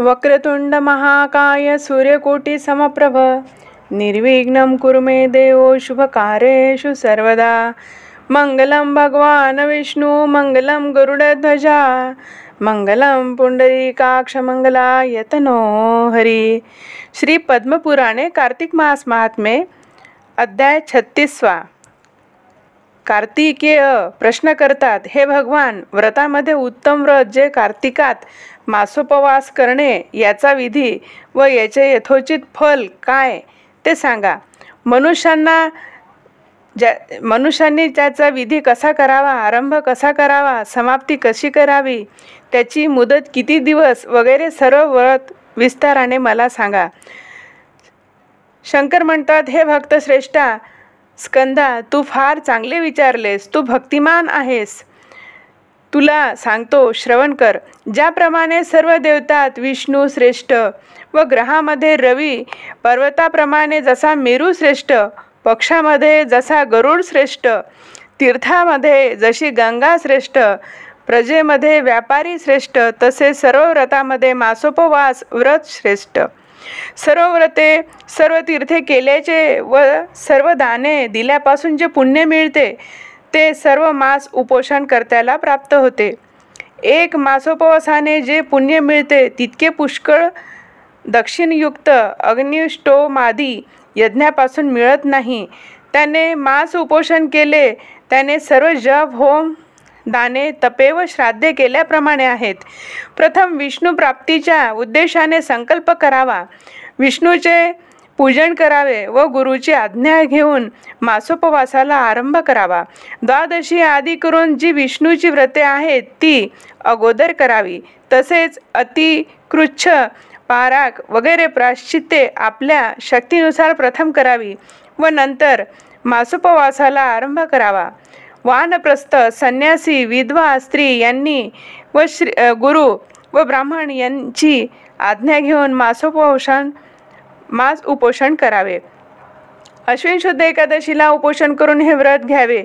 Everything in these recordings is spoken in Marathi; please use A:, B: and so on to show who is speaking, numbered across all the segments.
A: वक्रतुंड महाकाय सूर्यकोटी समप्रभ निर्विघ्नं कुरु मे देवो शुभकार्येषु सर्वदा। मंगलम भगवान विष्णु मंगलम गरुडध्वजा मंगलम पुंडरीकाक्ष मंगलायतनो हरी। श्री पद्मपुराणे कार्तिक मास महात्म्य अध्याय 36। कार्तिकेय प्रश्न करतात, हे भगवान, व्रतामध्ये उत्तम व्रत जे कार्तिकात मासोपवास करणे याचा विधी व याचे यथोचित फल काय ते सांगा। मनुष्यांनी त्याचा विधी कसा करावा, आरंभ कसा करावा, समाप्ती कशी करावी, त्याची मुदत किती दिवस वगैरे सर्व व्रत विस्ताराने मला सांगा। शंकर म्हणतात, हे भक्त श्रेष्ठा स्कंदा, तू फार चांगले विचारलेस, तू भक्तिमान आहेस। तुला सांगतो, श्रवण कर। ज्याप्रमाणे सर्व देवतात विष्णू श्रेष्ठ व ग्रहामध्ये रवी, पर्वताप्रमाणे जसा मेरू श्रेष्ठ, पक्षामध्ये जसा गरुड श्रेष्ठ, तीर्थामध्ये जशी गंगा श्रेष्ठ, प्रजेमध्ये व्यापारी श्रेष्ठ, तसे सर्व व्रतामध्ये मासोपवास व्रत श्रेष्ठ। सर्व व्रते सर्व तीर्थे केल्याचे व सर्व दाने दिल्यापासून जे पुण्य मिळते ते सर्व मास उपोषण करत्याला प्राप्त होते। एक मासोपवासाने जे पुण्य मिळते तितके पुष्कळ दक्षिणयुक्त अग्निष्टोमादी यज्ञापासून मिळत नाही। त्याने मास उपोषण केले त्याने सर्व जप होम दाने तपे व श्राद्धे केल्याप्रमाणे आहेत। प्रथम विष्णू प्राप्तीच्या उद्देशाने संकल्प करावा, विष्णूचे पूजन करावे व गुरुची आज्ञा घेऊन मासोपवासाला आरंभ करावा। द्वादशी आदी करून जी विष्णूची व्रते आहेत ती अगोदर करावी। तसेच अतिकृच्छ पाराक वगैरे प्रायश्चित्ते आपल्या शक्तीनुसार प्रथम करावी व नंतर मासोपवासाला आरंभ करावा। वानप्रस्थ, संन्यासी, विधवा स्त्री यांनी व गुरु व ब्राह्मण यांची आज्ञा घेऊन मास उपोषण करावे। अश्विन शुद्ध एकादशीला उपोषण करून हे व्रत घ्यावे,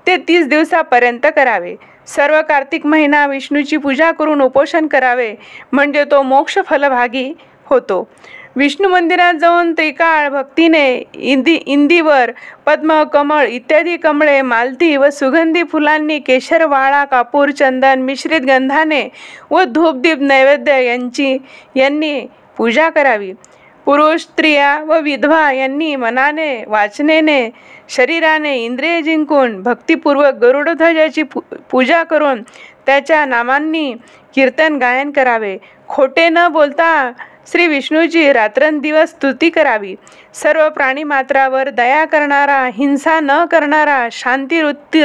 A: ते 30 दिवसापर्यंत करावे। सर्व कार्तिक महिना विष्णूची पूजा करून उपोषण करावे, म्हणजे तो मोक्ष फलभागी होतो। विष्णू मंदिरात जाऊन त्रिकाळ भक्तीने इंदीवर, पद्म, कमळ इत्यादी कमळे, मालती व सुगंधी फुलांनी, केशर, वाळा, कापूर, चंदन मिश्रित गंधाने व धूपदीप नैवेद्य यांनी पूजा करावी। पुरुष, स्त्रिया व विधवा यांनी मनाने, वाचनेने, शरीराने इंद्रिय जिंकून भक्तिपूर्वक गरुडध्वजाची पूजा करून त्याच्या नामांनी कीर्तन गायन करावे। खोटे न बोलता श्री विष्णूची रात्रंदिवस स्तुती करावी। सर्व प्राणीमात्रावर दया करणारा, हिंसा न करणारा, शांतिवृत्ती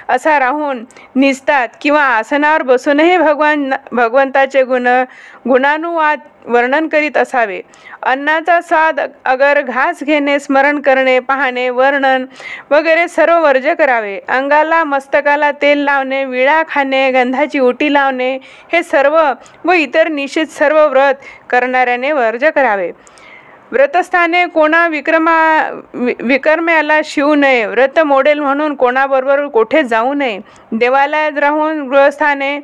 A: असा राहून निस्तात किंवा आसनावर बसूनही भगवंताचे गुणानुवाद वर्णन करीत असावे। अन्नाचा स्वाद अगर घास घेणे, स्मरण करणे, पाहणे, वर्णन वगैरे सर्व वर्ज्य करावे। अंगाला मस्तकाला तेल लावणे, विळा खाणे, गंधाची ओटी लावणे हे सर्व व इतर निश्चित सर्व व्रत करणाऱ्याने वर्ज्य करावे। व्रतस्थाने कोणा विकर्म्याला शिवू नये, व्रत मोडेल म्हणून कोणाबरोबर कोठे जाऊ नये। देवालयात राहून गृहस्थाने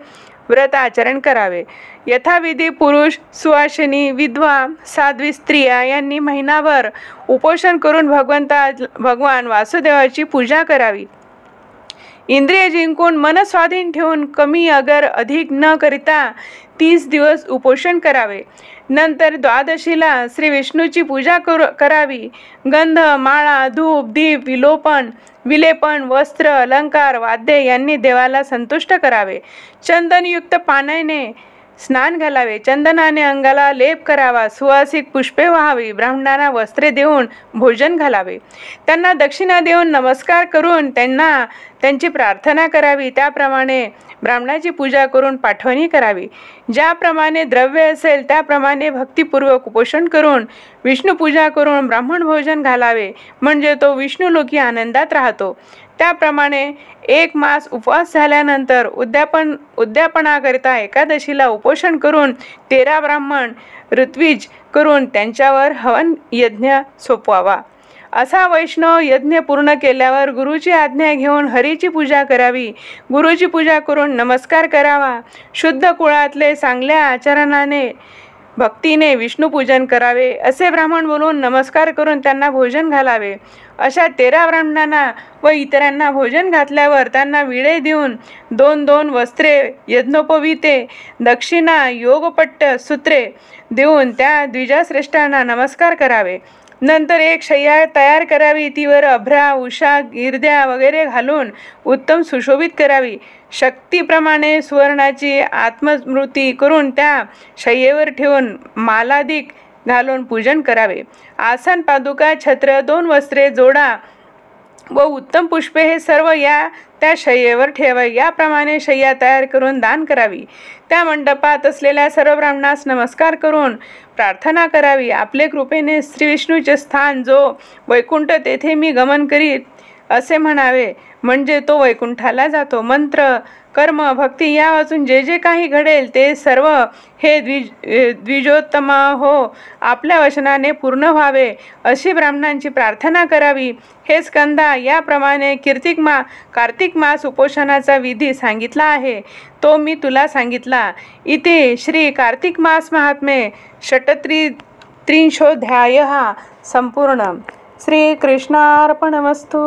A: व्रत आचरण करावे। यथाविधी पुरुष, सुवासिनी, विधवा, साध्वी स्त्रिया यांनी महिनाभर उपोषण करून भगवान वासुदेवाची पूजा करावी। इंद्रिय जिंकून मन स्वाधीन ठेवून कमी अगर अधिक न करिता 30 दिवस उपोषण करावे। नंतर द्वादशीला श्री विष्णूची पूजा करावी। गंध, माळा, धूप, दीप, विलेपन, वस्त्र, अलंकार, वाद्ये यांनी देवाला संतुष्ट करावे। चंदनयुक्त पाण्याने स्नान घालावे, चंदनाने अंगाला लेप करावा, सुवासिक पुष्पे व्हावी, ब्राह्मणांना वस्त्रे देऊन भोजन घालावे, त्यांना दक्षिणा देऊन नमस्कार करून त्यांची प्रार्थना करावी। त्याप्रमाणे ब्राह्मणाची पूजा करून पाठवणी करावी। ज्याप्रमाणे द्रव्य असेल त्याप्रमाणे भक्तिपूर्वक उपोषण करून विष्णू पूजा करून ब्राह्मण भोजन घालावे, म्हणजे तो विष्णुलोकी आनंदात राहतो। त्याप्रमाणे 1 मास उपवास झाल्यानंतर उद्यापनाकरिता एकादशीला उपोषण करून 13 ब्राह्मण ऋत्विज करून त्यांच्यावर हवन यज्ञ सोपवावा। असा वैष्णव यज्ञ पूर्ण केल्यावर गुरुची आज्ञा घेऊन हरीची पूजा करावी। गुरुची पूजा करून नमस्कार करावा। शुद्ध कुळातले चांगल्या आचरणाने भक्तीने विष्णुपूजन करावे असे ब्राह्मण बोलून नमस्कार करून त्यांना भोजन घालावे. अशा 13 ब्राह्मणांना व इतरांना भोजन घातल्यावर त्यांना विडे देऊन 2-2 वस्त्रे, यज्ञोपवीते, दक्षिणा, योगपट्ट, सूत्रे देऊन त्या द्विजश्रेष्ठांना नमस्कार करावे. नंतर एक शय्या तयार करावी, तीवर अभ्रा, उषा, गिरद्या वगैरे घालून उत्तम सुशोभित करावी. शक्तीप्रमाणे सुवर्णाची आत्मस्मृती करून त्या शय्येवर ठेवून मालादिक घालून पूजन करावे. आसन, पादुका, छत्र, 2 वस्त्रे, जोडा व उत्तम पुष्पे हे सर्व त्या शय्येवर ठेवावे. याप्रमाणे शय्या तयार करून दान करावी. त्या मंडपात असलेल्या सर्व ब्राह्मणास नमस्कार करून प्रार्थना करावी. आपले कृपेने श्री विष्णूचे स्थान जो वैकुंठ तेथे मी गमन करीत असे म्हणावे, म्हणजे तो वैकुंठाला जातो. मंत्र, कर्म, भक्ती या वाचून जे जे काही घडेल ते सर्व हे द्विजोत्तम हो आपल्या वचनाने पूर्ण व्हावे अशी ब्राह्मणांची प्रार्थना करावी. हे स्कंदा, याप्रमाणे कार्तिक मास उपोषणाचा विधी सांगितला आहे तो मी तुला सांगितला. इति श्री कार्तिक मास महात्म्ये षट्त्रिंशोऽध्यायः संपूर्ण. श्रीकृष्णार्पणमस्तु.